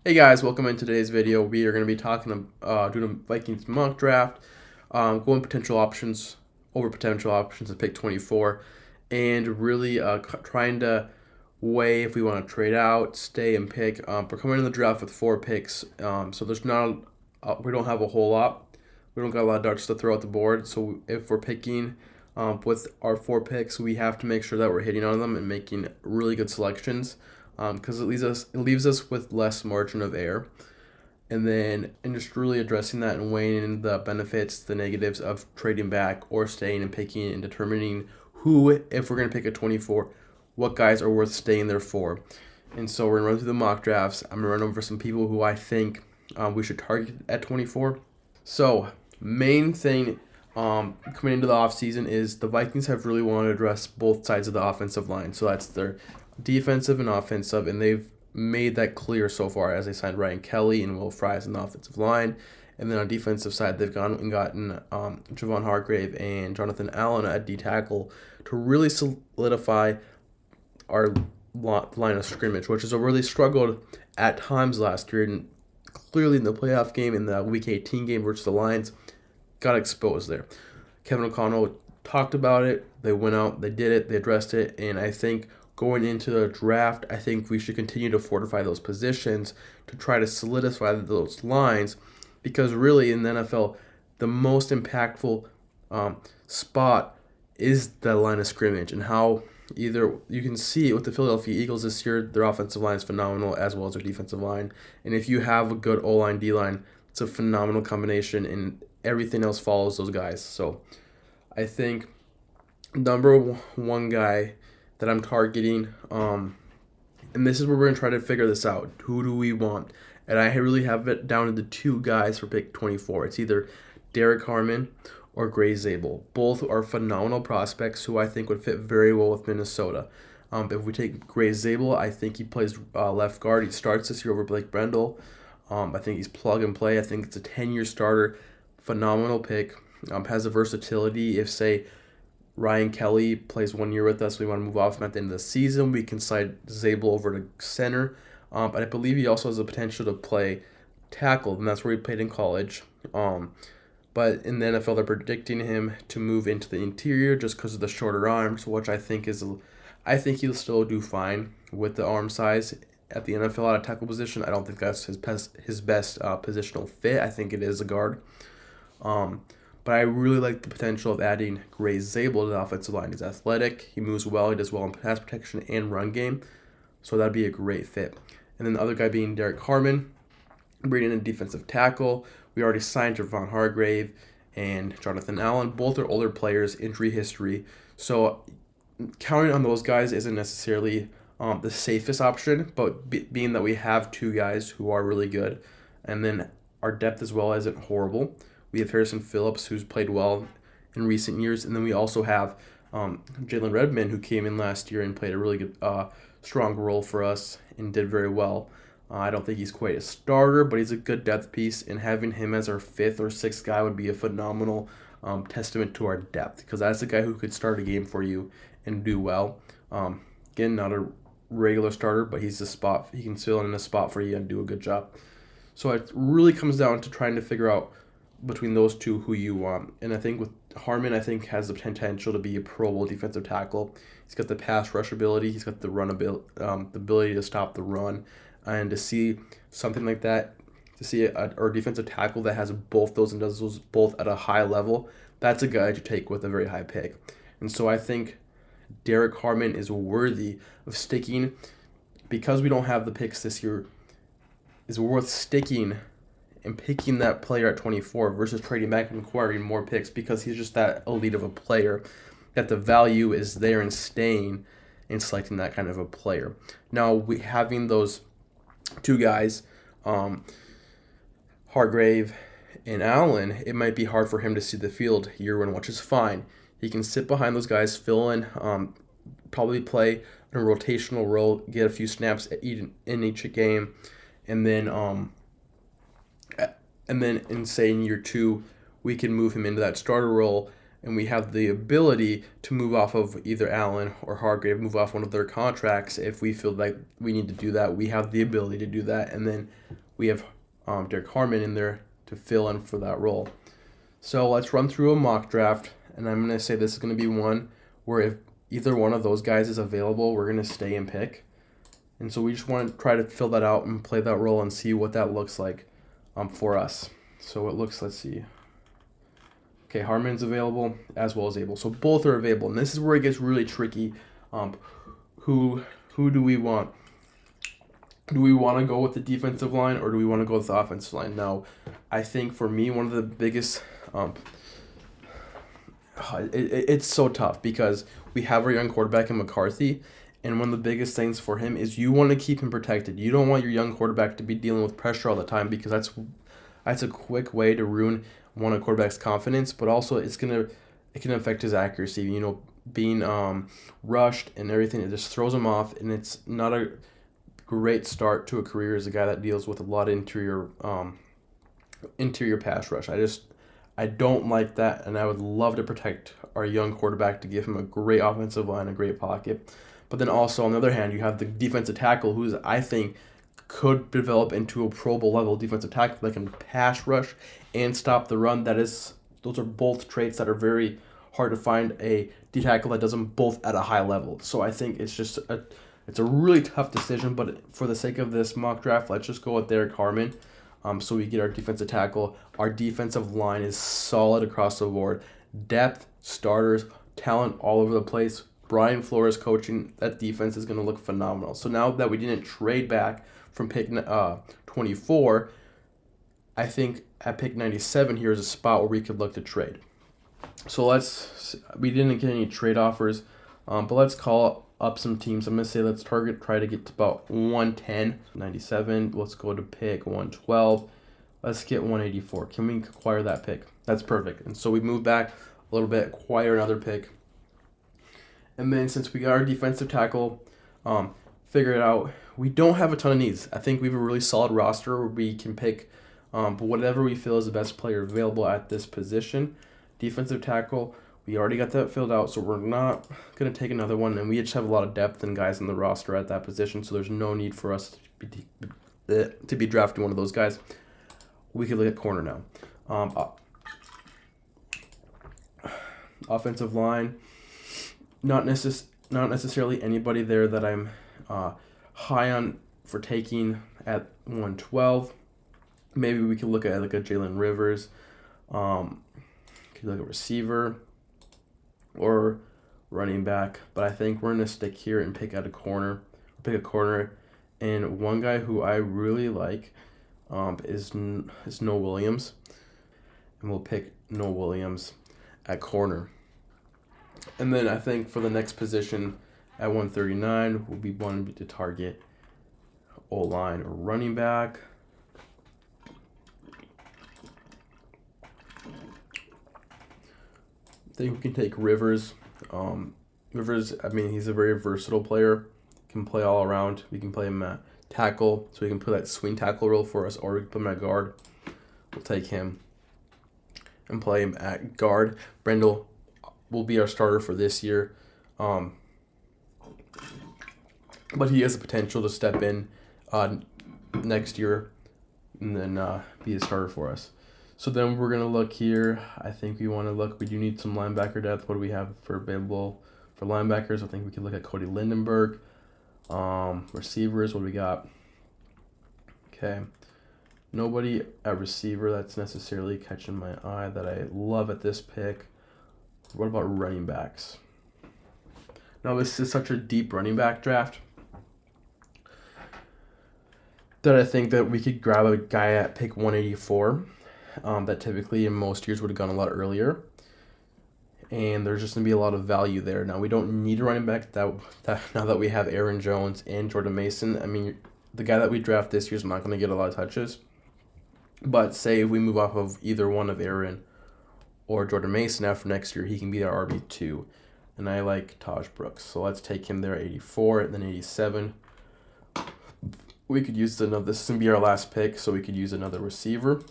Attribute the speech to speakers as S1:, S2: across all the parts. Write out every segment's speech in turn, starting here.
S1: Hey guys, welcome in today's video. We are going to be talking doing a Vikings mock draft, going potential options over potential options at pick 24, and really trying to weigh if we want to trade out, stay, and pick. We're coming in the draft with 4 picks, so there's not we don't have a whole lot. We don't got a lot of darts to throw at the board. So if we're picking with our 4 picks, we have to make sure that we're hitting on them and making really good selections because it leaves us with less margin of error. And just really addressing that and weighing in the benefits, the negatives of trading back or staying and picking and determining who, if we're going to pick a 24, what guys are worth staying there for. And so we're going to run through the mock drafts. I'm going to run over some people who I think we should target at 24. So, main thing coming into the offseason is the Vikings have really wanted to address both sides of the offensive line. So that's their defensive and offensive, and they've made that clear so far as they signed Ryan Kelly and Will Fries on the offensive line. And then on defensive side, they've gone and gotten Javon Hargrave and Jonathan Allen at D tackle to really solidify our line of scrimmage, which is a really struggled at times last year. And clearly in the playoff game, in the Week 18 game versus the Lions, got exposed there. Kevin O'Connell talked about it. They went out, they did it, they addressed it, and I think going into the draft, I think we should continue to fortify those positions to try to solidify those lines because really in the NFL, the most impactful spot is the line of scrimmage and how either you can see it with the Philadelphia Eagles this year, their offensive line is phenomenal as well as their defensive line. And if you have a good O-line, D-line, it's a phenomenal combination and everything else follows those guys. So I think number one guy that I'm targeting, and this is where we're going to try to figure this out. Who do we want? And I really have it down to 2 guys for pick 24. It's either Derek Harmon or Gray Zabel. Both are phenomenal prospects who I think would fit very well with Minnesota. If we take Gray Zabel, I think he plays left guard. He starts this year over Blake Brendel. I think he's plug and play. I think it's a 10-year starter. Phenomenal pick. Has the versatility. If, say, Ryan Kelly plays 1 year with us, we want to move off him at the end of the season, we can slide Zabel over to center. But I believe he also has the potential to play tackle, and that's where he played in college. But in the NFL, they're predicting him to move into the interior just because of the shorter arms, which I think he'll still do fine with the arm size at the NFL at a tackle position. I don't think that's his best positional fit. I think it is a guard. But I really like the potential of adding Gray Zabel to the offensive line. He's athletic, he moves well, he does well in pass protection and run game, so that'd be a great fit. And then the other guy being Derek Harmon, bringing in a defensive tackle. We already signed Javon Hargrave and Jonathan Allen. Both are older players, injury history, so counting on those guys isn't necessarily the safest option, but being that we have 2 guys who are really good, and then our depth as well isn't horrible. We have Harrison Phillips, who's played well in recent years, and then we also have Jalen Redmond, who came in last year and played a really good, strong role for us and did very well. I don't think he's quite a starter, but he's a good depth piece, and having him as our 5th or 6th guy would be a phenomenal testament to our depth, because that's a guy who could start a game for you and do well. Again, not a regular starter, but he's a spot. He can fill in a spot for you and do a good job. So it really comes down to trying to figure out between those 2 who you want. And I think with Harmon, I think has the potential to be a Pro Bowl defensive tackle. He's got the pass rush ability. He's got the the ability to stop the run. And to see something like that, to see a defensive tackle that has both those and does those both at a high level, that's a guy to take with a very high pick. And so I think Derek Harmon is worthy of sticking, because we don't have the picks this year, is worth sticking and picking that player at 24 versus trading back and acquiring more picks, because he's just that elite of a player that the value is there in staying and selecting that kind of a player. Now, having those 2 guys, Hargrave and Allen, it might be hard for him to see the field year 1, which is fine. He can sit behind those guys, fill in, probably play in a rotational role, get a few snaps in each game, and then in year 2, we can move him into that starter role, and we have the ability to move off of either Allen or Hargrave, move off one of their contracts if we feel like we need to do that. We have the ability to do that, and then we have Derek Harmon in there to fill in for that role. So let's run through a mock draft, and I'm going to say this is going to be one where if either one of those guys is available, we're going to stay and pick. And so we just want to try to fill that out and play that role and see what that looks like for us. So it looks, let's see. Okay, Harmon's available as well as Abel. So both are available. And this is where it gets really tricky. Who do we want? Do we want to go with the defensive line or do we want to go with the offensive line? Now, I think for me, one of the biggest it's so tough because we have our young quarterback in McCarthy, and one of the biggest things for him is you want to keep him protected. You don't want your young quarterback to be dealing with pressure all the time because that's a quick way to ruin one of the quarterback's confidence, but also it can affect his accuracy. You know, being rushed and everything, it just throws him off, and it's not a great start to a career as a guy that deals with a lot of interior pass rush. I don't like that, and I would love to protect our young quarterback to give him a great offensive line, a great pocket. But then also, on the other hand, you have the defensive tackle, who's, I think, could develop into a Pro Bowl level defensive tackle that can pass rush and stop the run. Those are both traits that are very hard to find a D tackle that does them both at a high level. So I think it's a really tough decision, but for the sake of this mock draft, let's just go with Derek Harmon. So we get our defensive tackle. Our defensive line is solid across the board. Depth, starters, talent all over the place. Brian Flores coaching, that defense is going to look phenomenal. So now that we didn't trade back from pick 24, I think at pick 97 here is a spot where we could look to trade. So we didn't get any trade offers, but let's call up some teams. I'm going to say let's try to get to about 110, 97. Let's go to pick 112. Let's get 184. Can we acquire that pick? That's perfect. And so we move back a little bit, acquire another pick. And then since we got our defensive tackle figured out, we don't have a ton of needs. I think we have a really solid roster where we can pick whatever we feel is the best player available at this position. Defensive tackle, we already got that filled out, so we're not going to take another one. And we just have a lot of depth and guys in the roster at that position, so there's no need for us to be drafting one of those guys. We could look at corner now. Offensive line, not necessarily anybody there that I'm high on for taking at 112. Maybe we could look at like a Jalen Rivers. Could look at receiver or running back, but I think we're gonna stick here and pick a corner. And one guy who I really like is Noah Williams, and we'll pick Noah Williams at corner. And then I think for the next position at 139, we'll be wanting to target O-line or running back. I think we can take Rivers. Rivers, I mean, he's a very versatile player. Can play all around. We can play him at tackle, so we can play that swing tackle role for us, or we can put him at guard. We'll take him and play him at guard. Brendel will be our starter for this year. But he has the potential to step in next year and then be a starter for us. So then we're going to look here. I think we do need some linebacker depth. What do we have available for linebackers? I think we can look at Cody Lindenberg. Receivers, what do we got? Okay. Nobody at receiver that's necessarily catching my eye that I love at this pick. What about running backs? Now, this is such a deep running back draft that I think that we could grab a guy at pick 184 that typically in most years would have gone a lot earlier. And there's just going to be a lot of value there. Now, we don't need a running back now that we have Aaron Jones and Jordan Mason. I mean, the guy that we draft this year is not going to get a lot of touches. But say if we move off of either one of Aaron or Jordan Mason after next year, he can be our RB2. And I like Taj Brooks. So let's take him there at 84 and then 87. We could use this is going to be our last pick, so we could use another receiver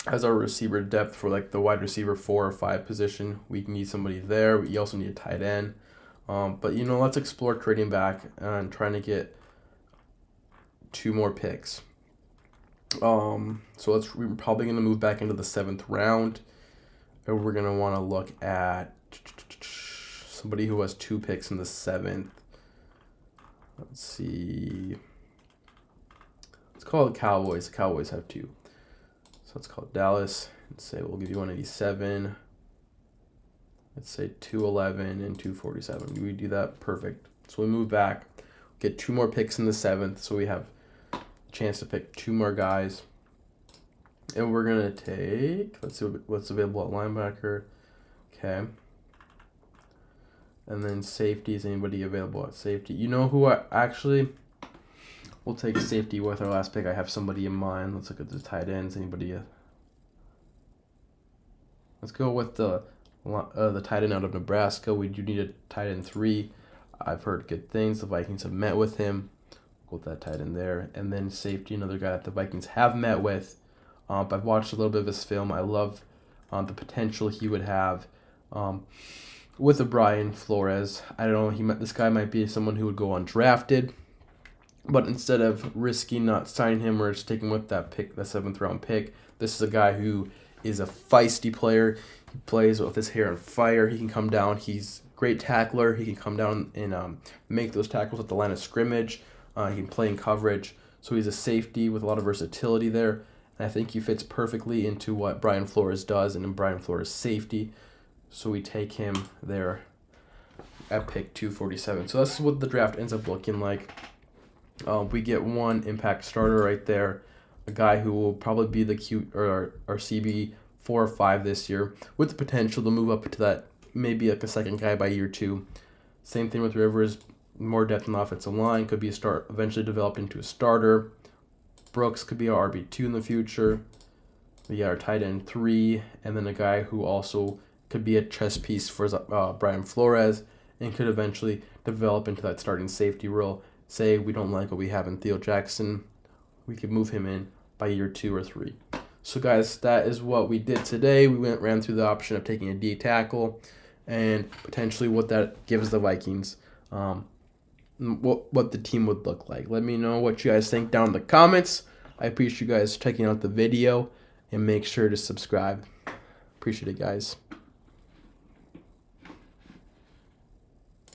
S1: as our receiver depth for like the wide receiver 4 or 5 position. We need somebody there. We also need a tight end. But, let's explore trading back and trying to get 2 more picks. So we're probably gonna move back into the 7th round, and we're gonna want to look at somebody who has 2 picks in the 7th. Let's see. Let's call it Cowboys. The Cowboys have 2. So let's call it Dallas and say we'll give you 187. Let's say 211 and 247. We do that, perfect. So we move back, get 2 more picks in the 7th, so we have a chance to pick 2 more guys. And we're gonna take, let's see what's available at linebacker. Okay. And then safety, is anybody available at safety? You know who we'll take safety with our last pick. I have somebody in mind. Let's look at the tight ends. Anybody? Let's go with the tight end out of Nebraska. We do need a tight end 3. I've heard good things. The Vikings have met with him. Go with that tight end there. And then safety, another guy that the Vikings have met with. I've watched a little bit of his film. I love the potential he would have with a Brian Flores. I don't know. This guy might be someone who would go undrafted. But instead of risking not signing him or just taking with that pick, the 7th round pick, this is a guy who is a feisty player. He plays with his hair on fire. He can come down. He's a great tackler. He can come down and make those tackles at the line of scrimmage. He can play in coverage. So he's a safety with a lot of versatility there. And I think he fits perfectly into what Brian Flores does and in Brian Flores' safety. So we take him there at pick 247. So that's what the draft ends up looking like. We get 1 impact starter right there, a guy who will probably be our CB 4 or 5 this year, with the potential to move up to that, maybe like a second guy by year 2. Same thing with Rivers, more depth in the offensive line, could be a start, eventually develop into a starter. Brooks could be our RB2 in the future. We got our tight end 3, and then a guy who also could be a chess piece for Brian Flores and could eventually develop into that starting safety role. Say we don't like what we have in Theo Jackson, we could move him in by year 2 or 3. So guys, that is what we did today. We ran through the option of taking a D tackle and potentially what that gives the Vikings, what the team would look like. Let me know what you guys think down in the comments. I appreciate you guys checking out the video and make sure to subscribe. Appreciate it, guys.